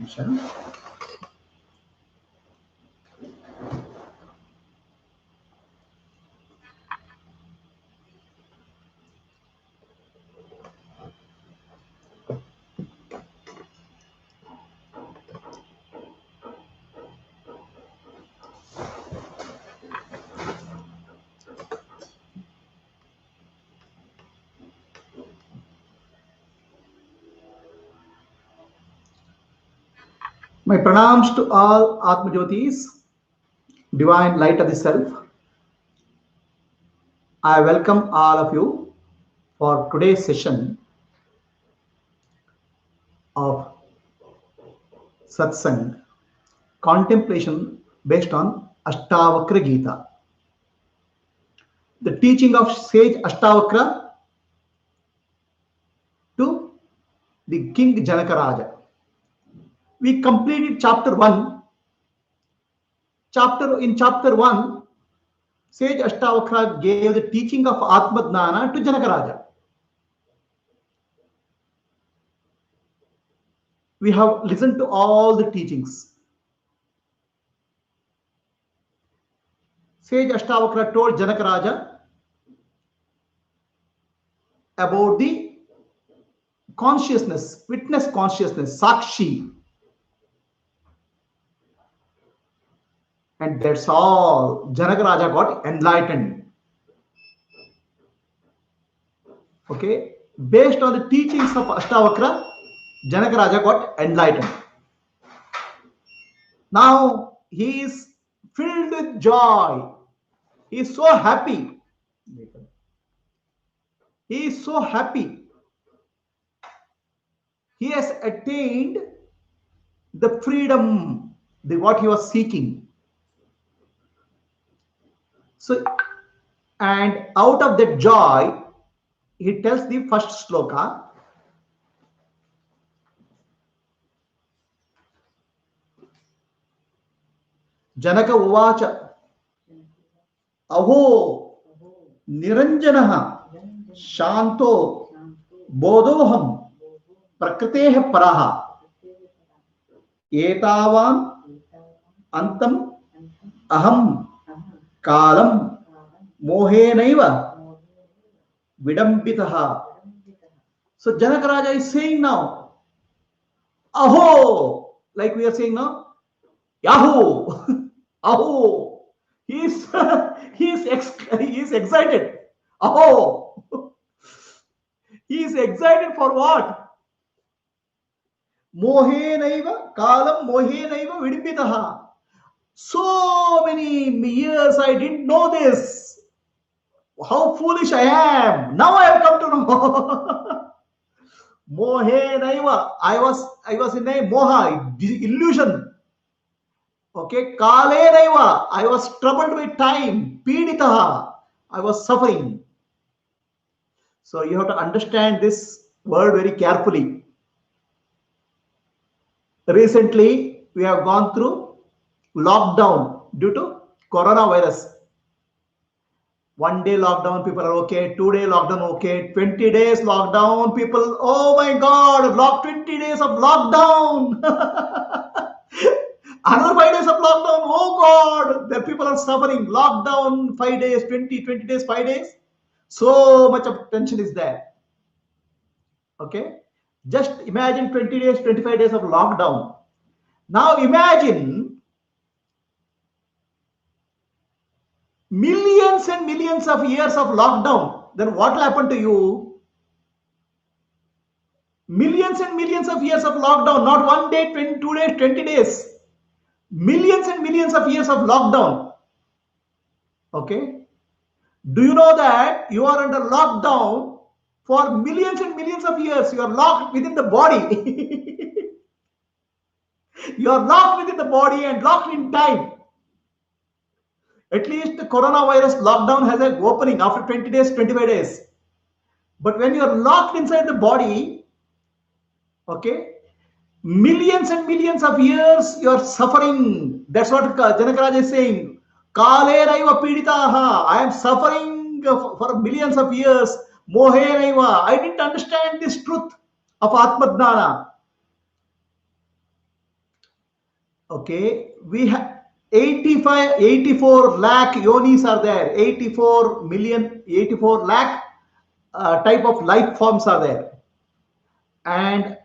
Vichara. My pranams to all Atma Jyotis, divine light of the self. I welcome all of you for today's session of satsang, contemplation based on Ashtavakra Gita. The teaching of sage Ashtavakra to the King Janakaraja. We completed chapter 1. In chapter 1, sage Ashtavakra gave the teaching of Atma Dnana to Janakaraja. We have listened to all the teachings. Sage Ashtavakra told Janakaraja about the consciousness, witness consciousness, Sakshi. And that's all. Janakaraja got enlightened. Okay? Based on the teachings of Ashtavakra, Janakaraja got enlightened. Now he is filled with joy. He is so happy. He is so happy. He has attained the freedom, what he was seeking. So, and out of that joy, he tells the first sloka. Janaka uvacha aho niranjanaha shanto bodhoham prakriteh paraha etavam antam aham kalam mohenaiva vidambitaha. So Janakaraja is saying now, aho, like we are saying now, yahoo, aho. He is excited. Aho. He is excited for what? Mohenaiva kalam mohenaiva vidambitaha. So many years I didn't know this. How foolish I am. Now I have come to know. Mohenaiva. I was in a moha, illusion. Okay. Kalenaiva. I was troubled with time. Piditaha. I was suffering. So you have to understand this word very carefully. Recently, we have gone through lockdown due to coronavirus. 1 day lockdown, people are okay. 2 day lockdown, okay. 20 days lockdown, people, oh my God, 20 days of lockdown. Another 5 days of lockdown, oh God, the people are suffering. Lockdown, 5 days, 20 days, 5 days. So much of tension is there. Okay. Just imagine 20 days, 25 days of lockdown. Now imagine millions and millions of years of lockdown. Then what will happen to you? Millions and millions of years of lockdown, not 1 day, 2 days, 20 days. Millions and millions of years of lockdown. Okay. Do you know that you are under lockdown for millions and millions of years? You are locked within the body. You are locked within the body and locked in time. At least the coronavirus lockdown has an opening after 20 days, 25 days. But when you are locked inside the body, okay, millions and millions of years you are suffering. That's what Janakaraja is saying. Kaleraiva piditaha. I am suffering for millions of years. Mohenaiva. I didn't understand this truth of Atma Dnana. Okay, we have 84 lakh yonis are there, 84 million, 84 lakh type of life forms are there, and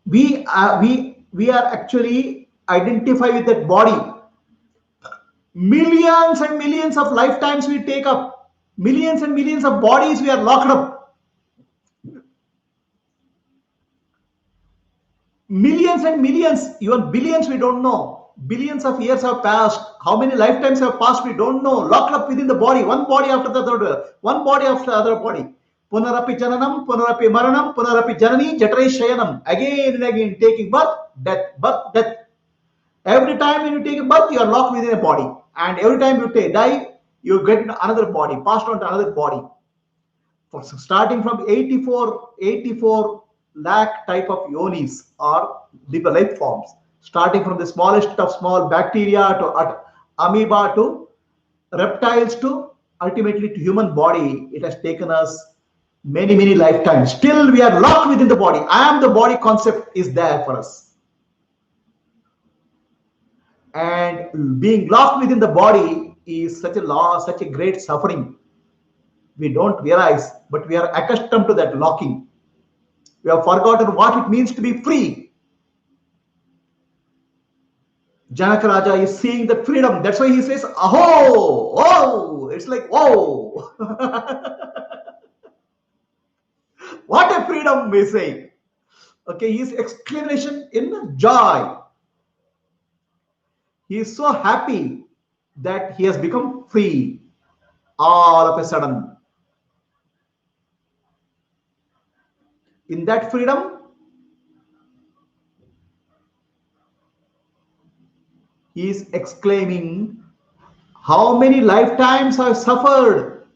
we are actually identify with that body. Millions and millions of lifetimes we take up, millions and millions of bodies we are locked up, millions and millions, even billions we don't know. Billions of years have passed. How many lifetimes have passed we don't know. Locked up within the body, one body after the other, one body after the other body. Punarapi jananam, punarapi maranam, punarapi janani, jatrai shayanam. Again and again, taking birth, death, birth, death. Every time when you take a birth, you are locked within a body, and every time you die, you get another body, passed on to another body. Starting from 84 lakh type of yonis or life forms, starting from the smallest of small bacteria to amoeba to reptiles to ultimately to human body. It has taken us many lifetimes. Still, we are locked within the body. I am the body concept is there for us, and being locked within the body is such a loss, such a great suffering. We don't realize, but we are accustomed to that locking. We have forgotten what it means to be free. Janaka Raja is seeing the freedom. That's why he says, "Aho! Oh!" It's like, "Whoa!" What a freedom, we say. Okay, his exclamation in joy. He is so happy that he has become free all of a sudden. In that freedom, he is exclaiming, "How many lifetimes I've suffered."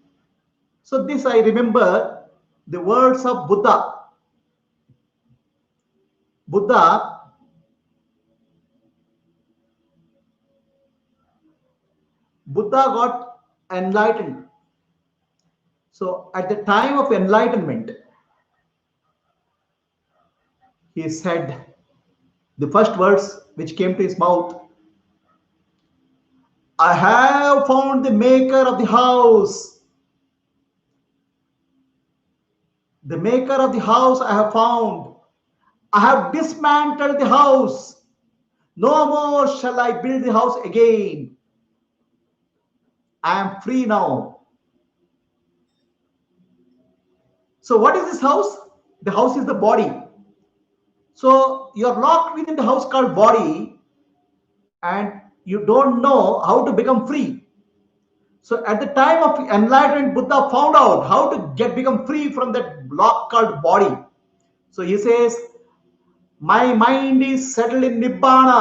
So, this I remember the words of Buddha. Buddha got enlightened. So, at the time of enlightenment, he said the first words which came to his mouth, "I have found the maker of the house. The maker of the house I have found. I have dismantled the house. No more shall I build the house again. I am free now." So, what is this house? The house is the body. So, you are locked within the house called body, and you don't know how to become free. So, at the time of enlightenment, Buddha found out how to become free from that block called body. So, he says, "My mind is settled in Nibbana.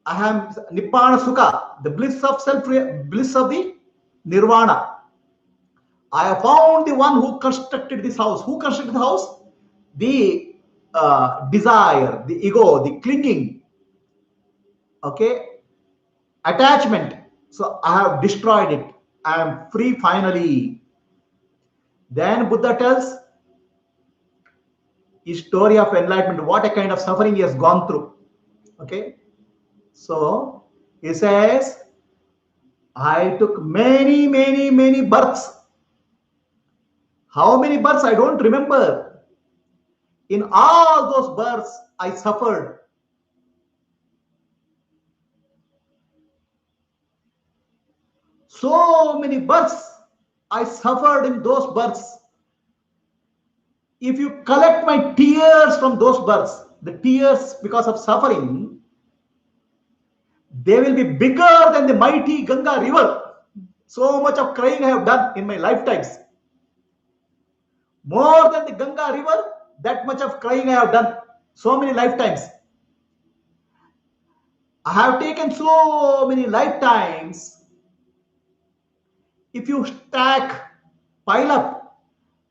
I am Nibbana Sukha, the bliss of self, bliss of the Nirvana. I have found the one who constructed this house." Who constructed the house? The desire, the ego, the clinging, okay, attachment. So I have destroyed it. I am free finally. Then Buddha tells his story of enlightenment, what a kind of suffering he has gone through. Okay, so he says, "I took many births." How many births? I don't remember. In all those births, I suffered. So many births I suffered in those births. If you collect my tears from those births, the tears because of suffering, they will be bigger than the mighty Ganga river. So much of crying I have done in my lifetimes. More than the Ganga river, that much of crying I have done. So many lifetimes. I have taken so many lifetimes. If you stack, pile up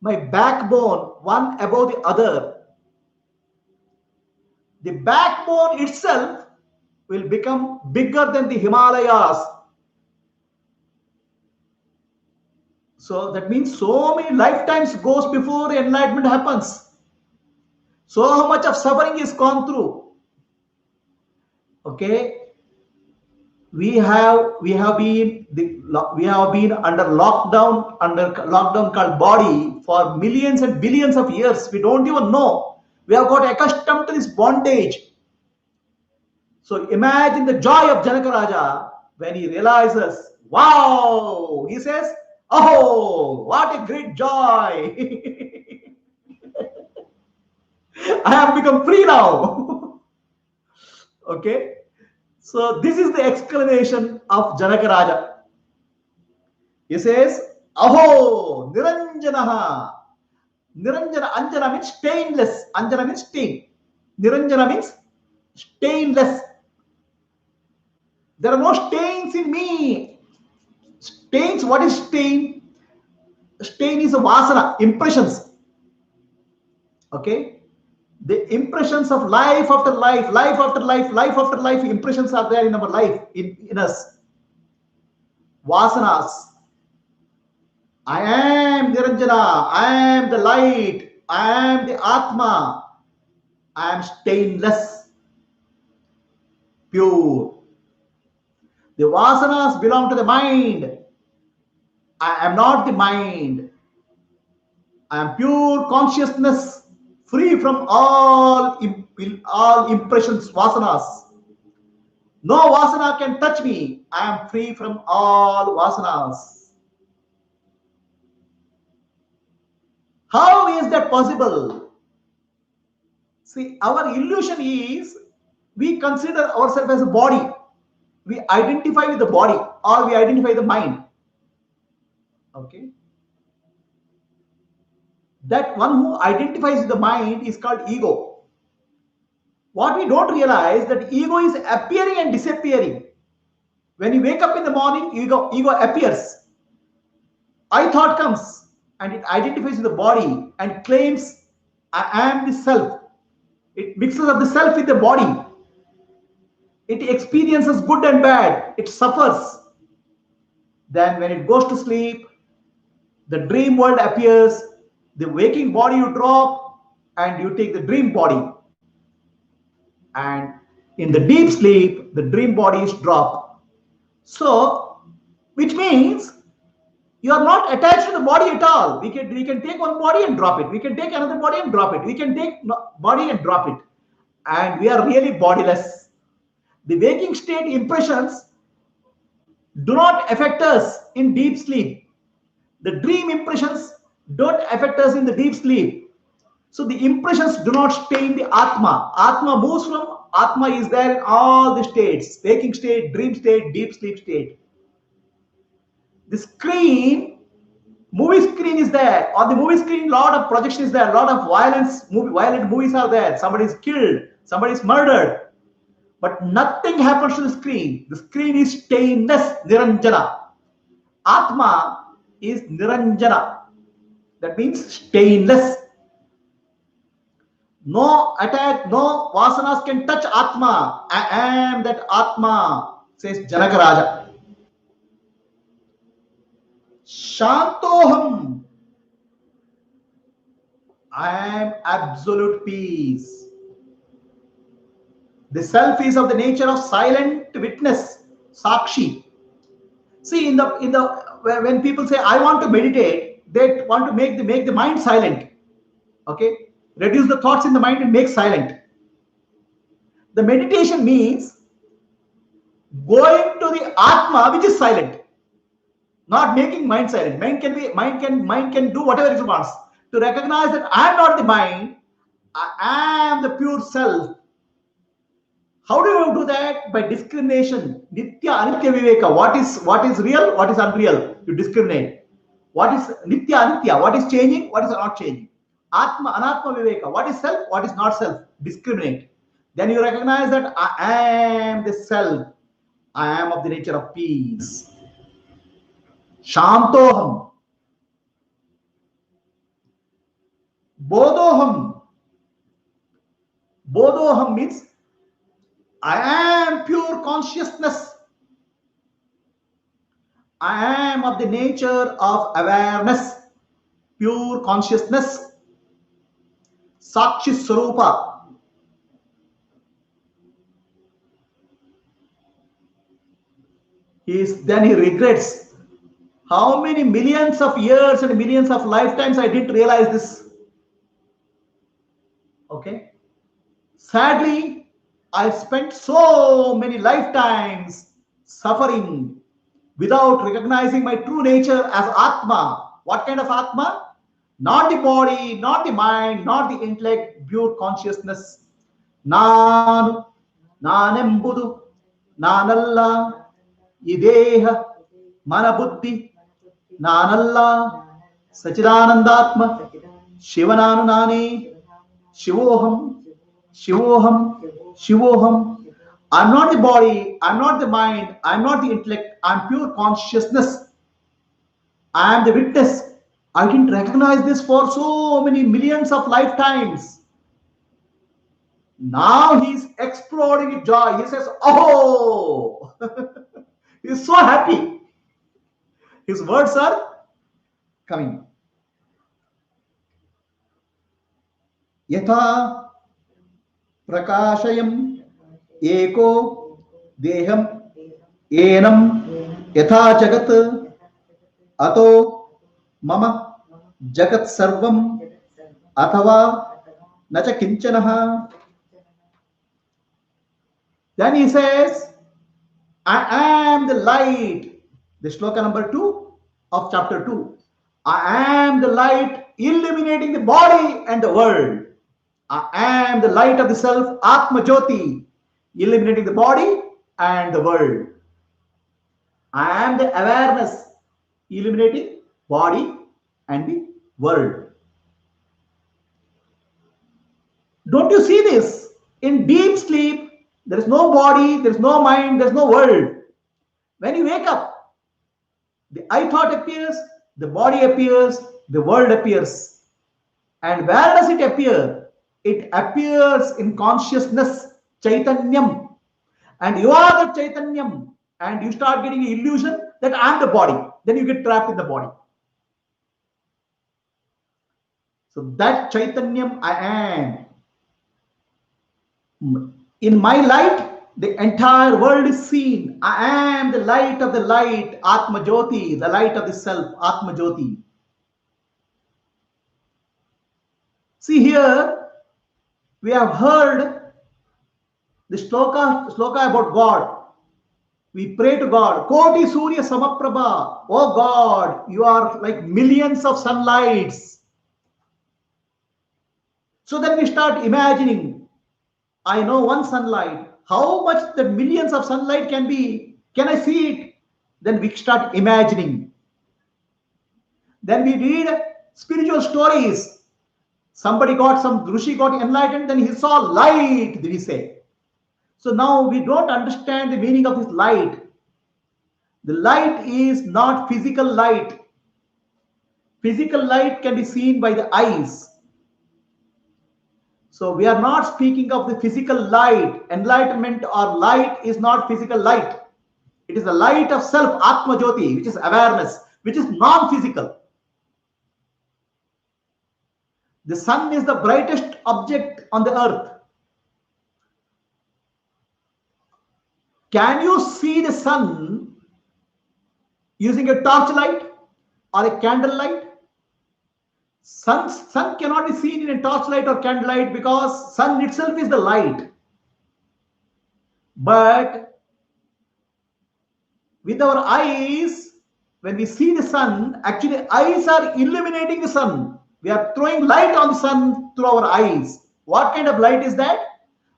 my backbone one above the other, the backbone itself will become bigger than the Himalayas. So that means so many lifetimes goes before the enlightenment happens. So much of suffering is gone through. Okay, we have been under lockdown called body for millions and billions of years. We don't even know. We have got accustomed to this bondage. So imagine the joy of Janaka Raja when he realizes, wow, he says, oh, what a great joy. I have become free now. Okay. So this is the explanation of Janaka Raja. He says, Aho, Niranjanaha. Niranjana, Anjana means stainless. Anjana means stain. Niranjana means stainless. There are no stains in me. Stains, what is stain? Stain is a vasana, impressions. Okay? The impressions of life after life, life after life, life after life, impressions are there in our life, in us. Vasanas. I am Niranjana, I am the light, I am the Atma, I am stainless, pure. The Vasanas belong to the mind. I am not the mind. I am pure consciousness, free from all impressions, Vasanas. No Vasana can touch me. I am free from all Vasanas. How is that possible? See, our illusion is we consider ourselves as a body. We identify with the body or we identify the mind. Okay. That one who identifies with the mind is called ego. What we don't realize that ego is appearing and disappearing. When you wake up in the morning, ego appears. I thought comes and it identifies with the body and claims I am the self. It mixes up the self with the body. It experiences good and bad. It suffers. Then when it goes to sleep, the dream world appears. The waking body you drop and you take the dream body. And in the deep sleep, the dream body is dropped. So, which means you are not attached to the body at all. We can take one body and drop it. We can take another body and drop it. We can take body and drop it. And we are really bodiless. The waking state impressions do not affect us in deep sleep. The dream impressions don't affect us in the deep sleep. So the impressions do not stay in the Atma. Atma moves from Atma is there in all the states, waking state, dream state, deep sleep state. The screen, movie screen is there. On the movie screen, lot of projection is there, lot of violent movies are there. Somebody is killed, somebody is murdered. But nothing happens to the screen. The screen is stainless, Niranjana. Atma is Niranjana. That means stainless. No attack, no vasanas can touch Atma. I am that Atma, says Janaka Raja. Shantoham. I am absolute peace. The self is of the nature of silent witness, Sakshi. See, when people say I want to meditate, they want to make the mind silent. Okay, reduce the thoughts in the mind and make silent. The meditation means going to the Atma, which is silent, not making mind silent. Mind can do whatever it wants. To recognize that I am not the mind, I am the pure self. How do you do that? By discrimination. Nitya Anitya Viveka. What is real? What is unreal? You discriminate. What is Nitya Anitya? What is changing? What is not changing? Atma Anatma Viveka. What is self? What is not self? Discriminate. Then you recognize that I am the self. I am of the nature of peace. Shantoham. Bodhoham. Bodhoham means I am pure consciousness. I am of the nature of awareness, pure consciousness. Sakshi Swarupa. then he regrets how many millions of years and millions of lifetimes I didn't realize this. Okay. Sadly, I spent so many lifetimes suffering without recognizing my true nature as Atma. What kind of Atma? Not the body, not the mind, not the intellect, pure consciousness. Nanu, nanembudu, nanalla, ideha, manabuddhi, nanalla, Sachidanandatma, Shivananu Nani, Shivoham, Shivoham, Shivoham. I'm not the body, I'm not the mind, I'm not the intellect, I'm pure consciousness. I am the witness. I didn't recognize this for so many millions of lifetimes. Now he's exploding with joy. He says, oh, he's so happy. His words are coming. Yatha prakashayam eko deham enam yatha jagat ato mama jagat sarvam athava nacha kinchanaha. Then he says, I am the light. The shloka number 2 of chapter 2. I am the light illuminating the body and the world. I am the light of the self, Atma Jyoti, illuminating the body and the world. I am the awareness, illuminating body and the world. Don't you see this? In deep sleep, there is no body, there is no mind, there is no world. When you wake up, the I thought appears, the body appears, the world appears. And where does it appear? It appears in consciousness, Chaitanyam. And you are the Chaitanyam. And you start getting an illusion that I am the body. Then you get trapped in the body. So that Chaitanyam I am. In my light, the entire world is seen. I am the light of the light, Atma Jyoti, the light of the self, Atma Jyoti. See here, we have heard the shloka about God. We pray to God. Koti Surya Samaprabha. Oh God, you are like millions of sunlights. So then we start imagining, I know one sunlight. How much the millions of sunlight can be? Can I see it? Then we start imagining. Then we read spiritual stories. Some Rishi got enlightened, then he saw light, did he say. So now we don't understand the meaning of this light. The light is not physical light. Physical light can be seen by the eyes. So we are not speaking of the physical light. Enlightenment or light is not physical light. It is the light of self, Atma Jyoti, which is awareness, which is non-physical. The sun is the brightest object on the earth. Can you see the sun using a torchlight or a candlelight? Sun cannot be seen in a torchlight or candlelight because sun itself is the light. But with our eyes, when we see the sun, actually eyes are illuminating the sun. We are throwing light on the sun through our eyes. What kind of light is that?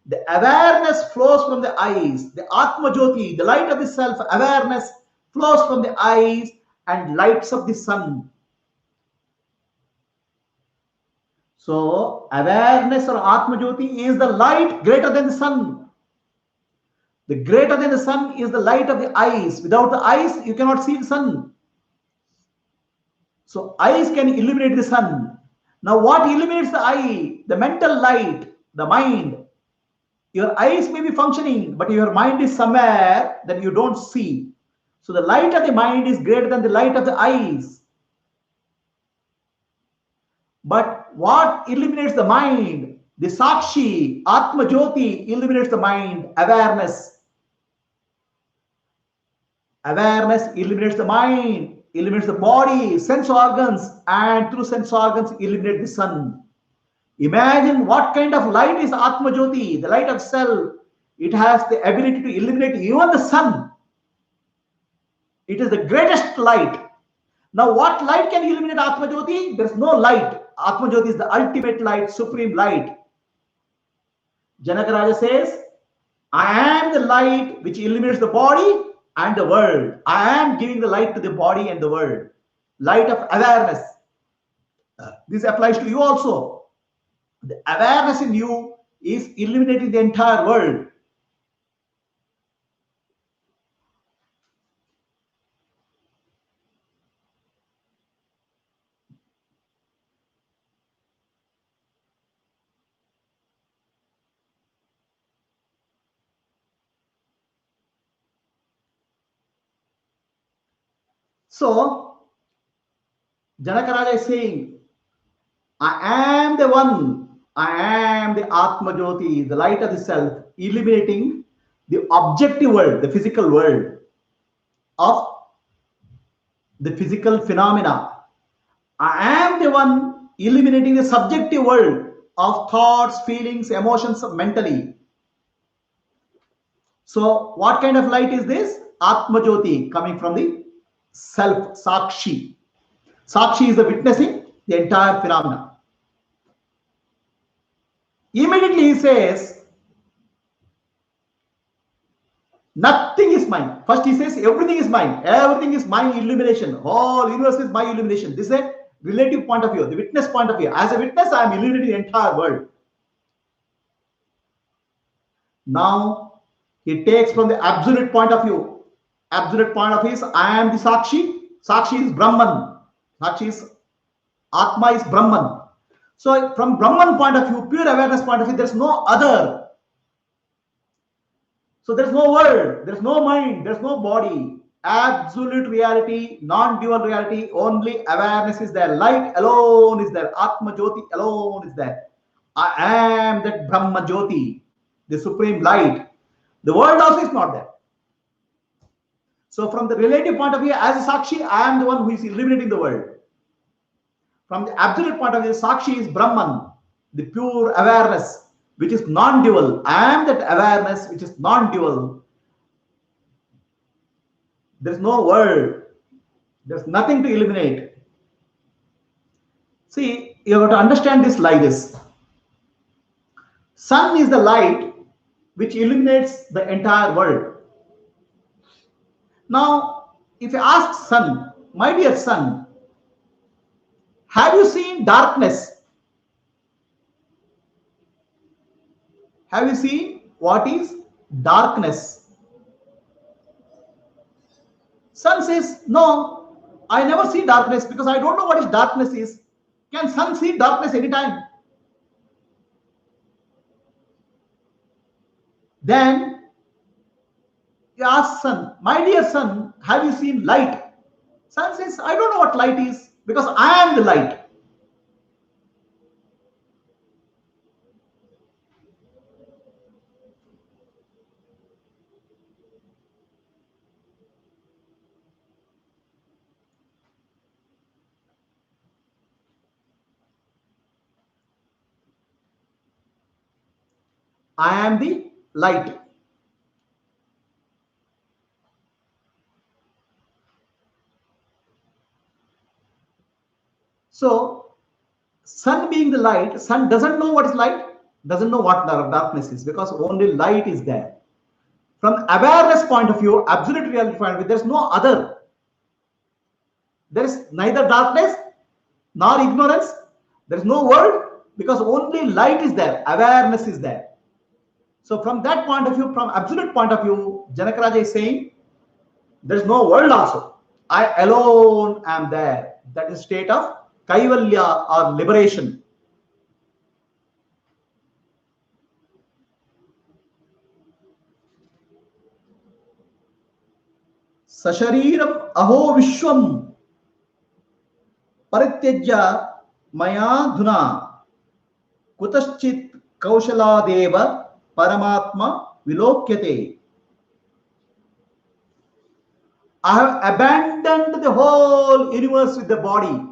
The awareness flows from the eyes. The Atma Jyoti, the light of the self, awareness flows from the eyes and lights up the sun. So, awareness or Atma Jyoti is the light greater than the sun. The greater than the sun is the light of the eyes. Without the eyes, you cannot see the sun. So, eyes can illuminate the sun. Now, what illuminates the eye? The mental light, the mind. Your eyes may be functioning, but your mind is somewhere that you don't see. So the light of the mind is greater than the light of the eyes. But what illuminates the mind? The Sakshi, Atma Jyoti illuminates the mind, awareness. Awareness eliminates the mind, eliminates the body, sense organs, and through sense organs eliminate the sun. Imagine what kind of light is Atma Jyoti, the light of self. It has the ability to eliminate even the sun. It is the greatest light. Now, what light can illuminate Atma Jyoti? There is no light. Atma Jyoti is the ultimate light, supreme light. Janaka Raja says, I am the light which illuminates the body and the world. I am giving the light to the body and the world. Light of awareness. This applies to you also. The awareness in you is illuminating the entire world. So, Janaka Raja is saying, I am the one, I am the Atma Jyoti, the light of the self, illuminating the objective world, the physical world of the physical phenomena. I am the one illuminating the subjective world of thoughts, feelings, emotions mentally. So, what kind of light is this? Atma Jyoti, coming from the self, Sakshi. Sakshi is the witnessing the entire phenomena. Immediately he says, nothing is mine. First he says, everything is mine. Everything is my illumination. Whole universe is my illumination. This is a relative point of view, the witness point of view. As a witness, I am illuminating the entire world. Now, he takes from the absolute point of view. Absolute point of view is, I am the Sakshi. Sakshi is Brahman. Sakshi is Atma is Brahman. So, from Brahman point of view, pure awareness point of view, there is no other. So, there is no world, there is no mind, there is no body. Absolute reality, non-dual reality, only awareness is there. Light alone is there. Atma Jyoti alone is there. I am that Brahma Jyoti, the supreme light. The world also is not there. So, from the relative point of view, as a Sakshi, I am the one who is illuminating the world. From the absolute point of view, Sakshi is Brahman, the pure awareness, which is non-dual. I am that awareness which is non-dual. There is no world. There is nothing to eliminate. See, you have to understand this like this. Sun is the light which illuminates the entire world. Now, if you ask sun, my dear sun, have you seen darkness? Have you seen what is darkness? Sun says, no, I never see darkness because I don't know what is darkness is. Can sun see darkness anytime? Then you ask sun, my dear sun, have you seen light? Sun says, I don't know what light is because I am the light. I am the light. So, sun being the light, sun doesn't know what is light, doesn't know what darkness is because only light is there. From awareness point of view, absolute reality point of view, there is no other. There is neither darkness nor ignorance. There is no world because only light is there, awareness is there. So from that point of view, from absolute point of view, Janaka Raja is saying, there is no world also. I alone am there. That is state of Kaivalya or liberation. Sashariram aho vishwam parityajya maya dhuna kutaschit kaushaladeva paramatma vilokyate. I have abandoned the whole universe with the body.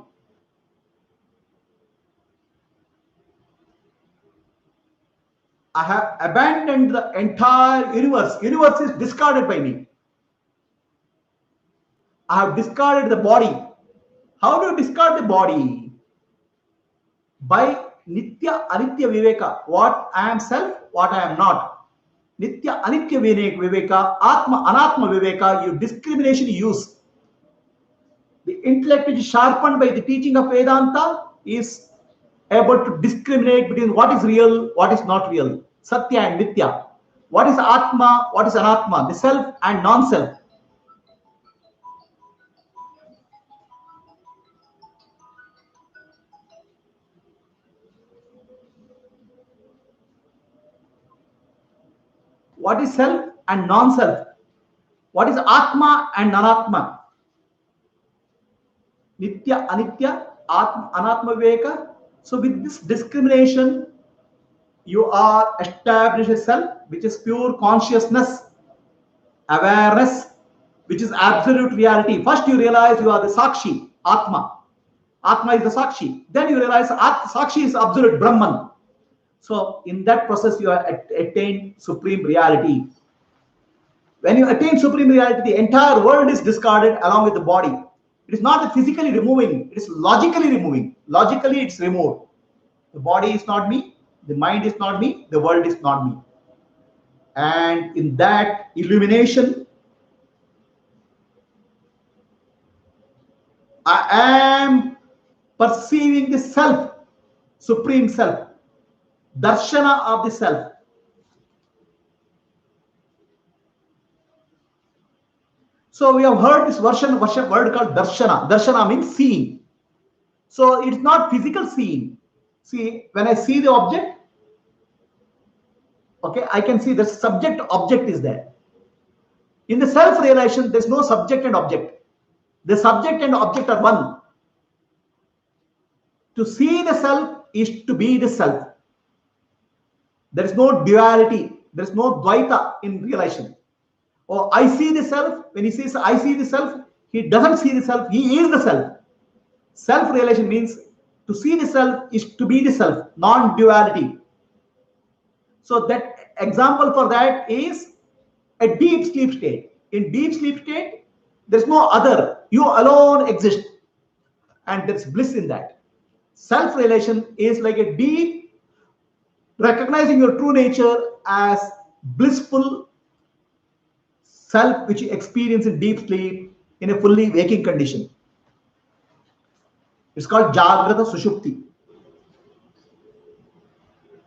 I have abandoned the entire universe. Universe is discarded by me. I have discarded the body. How do you discard the body? By Nitya Anitya Viveka. What I am self, what I am not. Nitya Anitya Viveka, Atma Anatma Viveka, you discrimination use. The intellect which is sharpened by the teaching of Vedanta is able to discriminate between what is real, what is not real. Satya and Mithya. What is Atma, what is Anatma, the self and non-self. What is self and non-self? What is Atma and Anatma? Nitya, Anitya, Atma, Anatma Viveka. So with this discrimination, you are established a self, which is pure consciousness, awareness, which is absolute reality. First you realize you are the Sakshi, Atma. Atma is the Sakshi. Then you realize Sakshi is absolute Brahman. So in that process, you are attained supreme reality. When you attain supreme reality, the entire world is discarded along with the body. It is not physically removing, it is logically removing. Logically, it's removed. The body is not me, the mind is not me, the world is not me. And in that illumination, I am perceiving the self, supreme self, darshana of the self. So we have heard this word called darshana. Darshana means seeing. So it's not physical seeing. See, when I see the object, okay, I can see the subject object is there. In the self-realization, there's no subject and object. The subject and object are one. To see the self is to be the self. There is no duality. There is no Advaita in realization. Or I see the self. When he says I see the self, he doesn't see the self. He is the self. Self-realization means to see the self is to be the self, non-duality. So that example for that is a deep sleep state. In deep sleep state, there's no other. You alone exist. And there's bliss in that. Self-realization is like a deep recognizing your true nature as blissful self which you experience in deep sleep in a fully waking condition. It's called Jagrata Sushupti.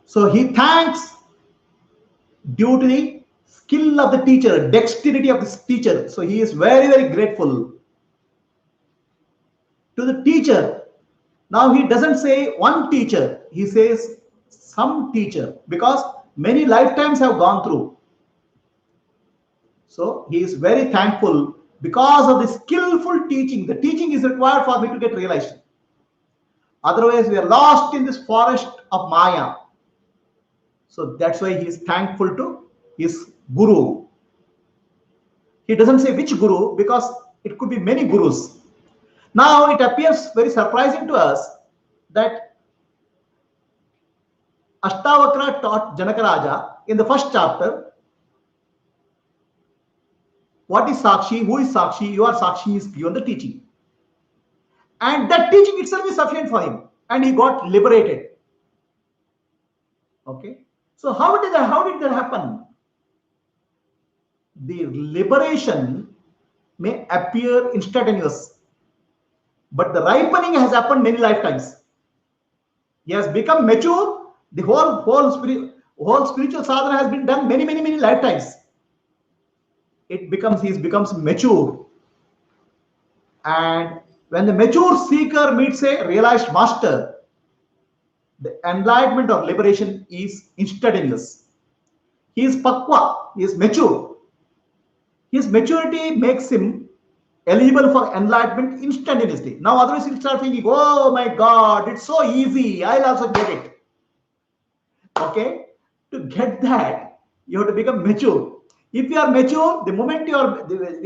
So he thanks due to the skill of the teacher, dexterity of this teacher. So he is very, very grateful to the teacher. Now he doesn't say one teacher, he says some teacher, because many lifetimes have gone through. So he is very thankful because of the skillful teaching. The teaching is required for me to get realization. Otherwise, we are lost in this forest of Maya. So that's why he is thankful to his guru. He doesn't say which guru because it could be many gurus. Now it appears very surprising to us that Ashtavakra taught Janakaraja in the first chapter. What is Sakshi? Who is Sakshi? You are Sakshi is beyond the teaching. And that teaching itself is sufficient for him. And he got liberated. Okay. So how did that happen? The liberation may appear instantaneous, but the ripening has happened many lifetimes. He has become mature. The whole spiritual sadhana has been done many lifetimes. He becomes mature. And when the mature seeker meets a realized master, the enlightenment or liberation is instantaneous. He is pakwa, he is mature. His maturity makes him eligible for enlightenment instantaneously. Now otherwise he'll start thinking, oh my God, it's so easy, I'll also get it. Okay? To get that, you have to become mature. If you are mature, the moment we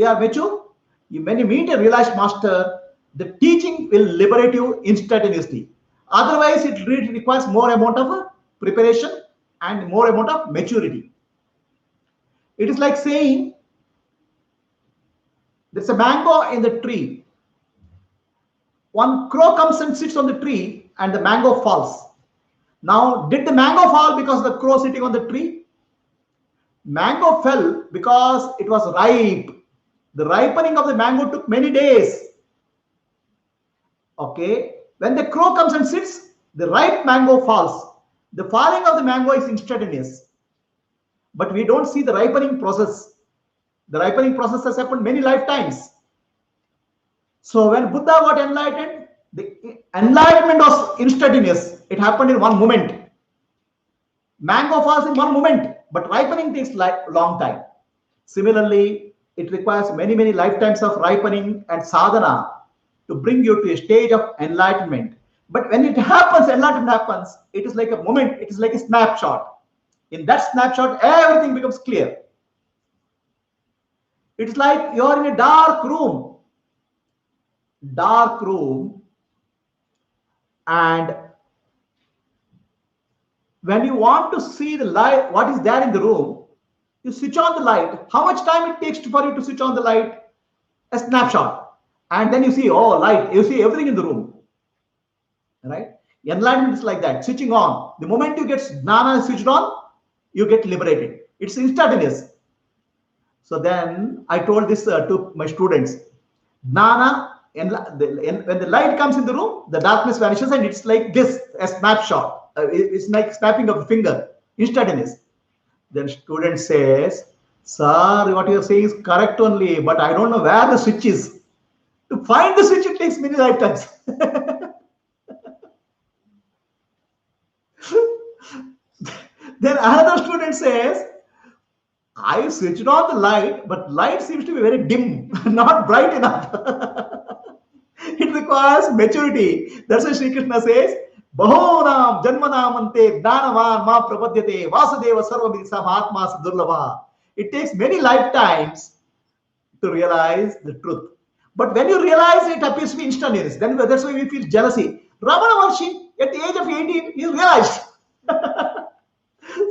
are mature, When you meet a realized master, the teaching will liberate you instantaneously. Otherwise, it requires more amount of preparation and more amount of maturity. It is like saying there's a mango in the tree. One crow comes and sits on the tree and the mango falls. Now, did the mango fall because the crow sitting on the tree? Mango fell because it was ripe. The ripening of the mango took many days. Okay. When the crow comes and sits, the ripe mango falls. The falling of the mango is instantaneous. But we don't see the ripening process. The ripening process has happened many lifetimes. So when Buddha got enlightened, the enlightenment was instantaneous. It happened in one moment. Mango falls in one moment, but ripening takes long time. Similarly, it requires many lifetimes of ripening and sadhana to bring you to a stage of enlightenment. But when it happens, enlightenment happens, it is like a moment, it is like a snapshot. In that snapshot, everything becomes clear. It's like you're in a dark room, and when you want to see the light, what is there in the room, you switch on the light. How much time it takes for you to switch on the light? A snapshot. And then you see, oh, light, you see everything in the room. Right? Enlightenment is like that, switching on. The moment you get jnana switched on, you get liberated. It's instantaneous. So then I told this to my students. Jnana, when the light comes in the room, the darkness vanishes, and it's like this, a snapshot. It's like snapping of the finger, instantaneous. Then student says, sir, what you're saying is correct only, but I don't know where the switch is. To find the switch, it takes many lifetimes. Then another student says, I switched on the light, but light seems to be very dim, not bright enough. It requires maturity. That's why Sri Krishna says, Bahonam Janmanamante Danavan Ma Prapadyate Vasudeva Sarvamidisam Atma Sadurlabha. It takes many lifetimes to realize the truth. But when you realize it appears to be instantaneous, then that's why we feel jealousy. Ramana Maharshi, at the age of 18, he realized.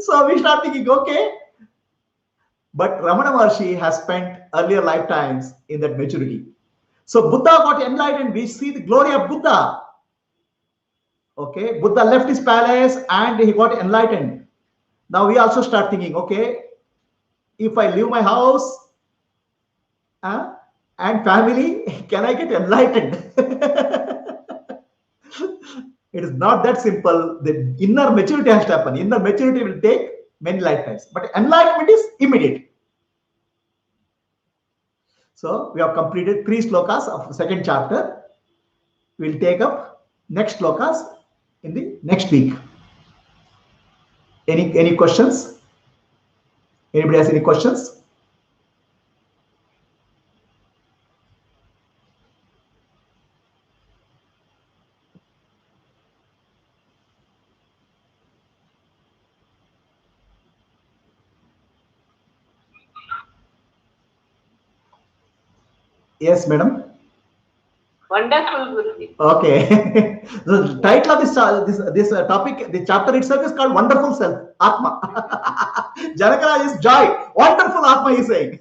So we start thinking, okay. But Ramana Maharshi has spent earlier lifetimes in that maturity. So Buddha got enlightened. We see the glory of Buddha. Okay, Buddha left his palace and he got enlightened. Now we also start thinking, okay, if I leave my house and family, can I get enlightened? It is not that simple. The inner maturity has to happen. Inner maturity will take many lifetimes, but enlightenment is immediate. So we have completed 3 slokas of the second chapter. We'll take up next slokas in the next week. Any questions? Anybody has any questions? Yes, madam. Wonderful, Guruji. Okay. The title of this topic, the chapter itself is called Wonderful Self, Atma. Janakara is joy. Wonderful Atma, he is saying.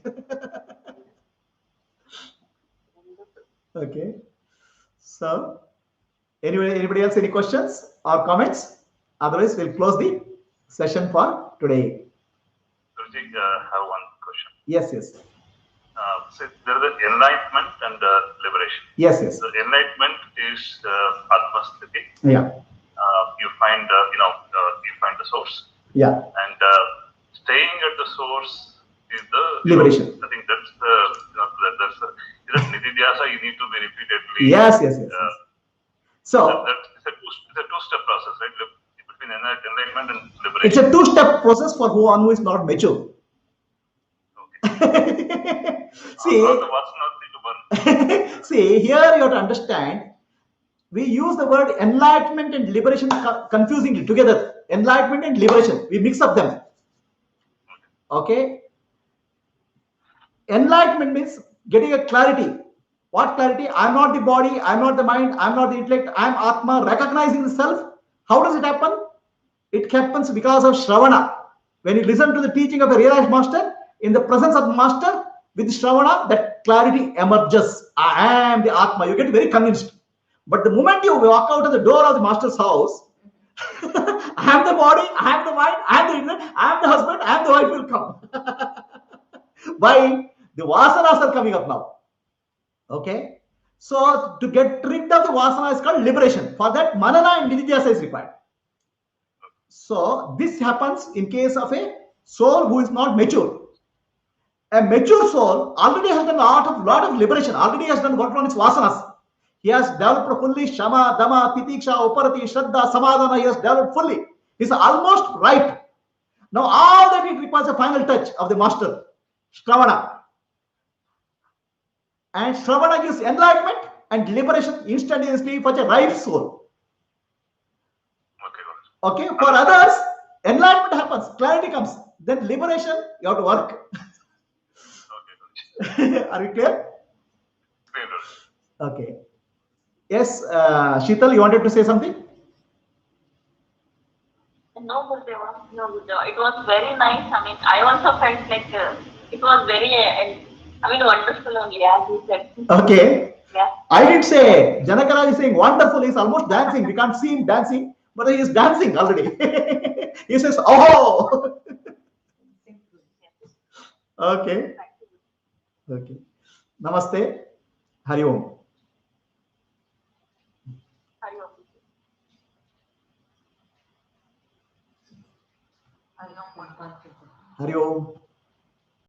Okay. So, anybody else any questions or comments? Otherwise, we'll close the session for today. Guruji, I have one question. Yes. So there is enlightenment and liberation. Yes. So enlightenment is Atma Sthiti. Yeah. You find you find the source. Yeah. And staying at the source is the liberation. I think that's the that's is it Nididhyasa you need to be repeatedly. Yes. So it's a two-step process, right? Between enlightenment and liberation. It's a two-step process for one who is not mature. See, see, here you have to understand, we use the word enlightenment and liberation confusingly together. Enlightenment and liberation, we mix up them. Okay? Enlightenment means getting a clarity. What clarity? I'm not the body, I'm not the mind, I'm not the intellect, I'm Atma, recognizing the self. How does it happen? It happens because of Shravana. When you listen to the teaching of a realized master, in the presence of the master, with Shravana, that clarity emerges. I am the Atma. You get very convinced. But the moment you walk out of the door of the master's house, I am the body, I am the mind, I am the intellect, I am the husband, I am the wife will come. Why? The vasanas are coming up now. Okay? So to get rid of the vasana is called liberation. For that, manana and nididhyasa is required. So this happens in case of a soul who is not mature. A mature soul already has done a lot of liberation, already has done work on its vasanas. He has developed fully Shama, Dama, Titiksha, Uparati, Shraddha, Samadhana. He has developed fully. He's almost right. Now all that it requires a final touch of the master, Shravana. And Shravana gives enlightenment and liberation instantaneously for a ripe soul. Okay, for others, enlightenment happens, clarity comes, then liberation, you have to work. Are you clear? Okay. Yes, Sheetal, you wanted to say something? No, Gurudeva. No, Gurudeva. It was very nice. I mean, I also felt like it was very, wonderful only, as you said. Okay. Yeah. I didn't say, Janakaraj is saying wonderful, he's almost dancing. We can't see him dancing, but he is dancing already. He says, oh. Okay. Okay. Namaste. Hari Om. Hari Om. Hari Om.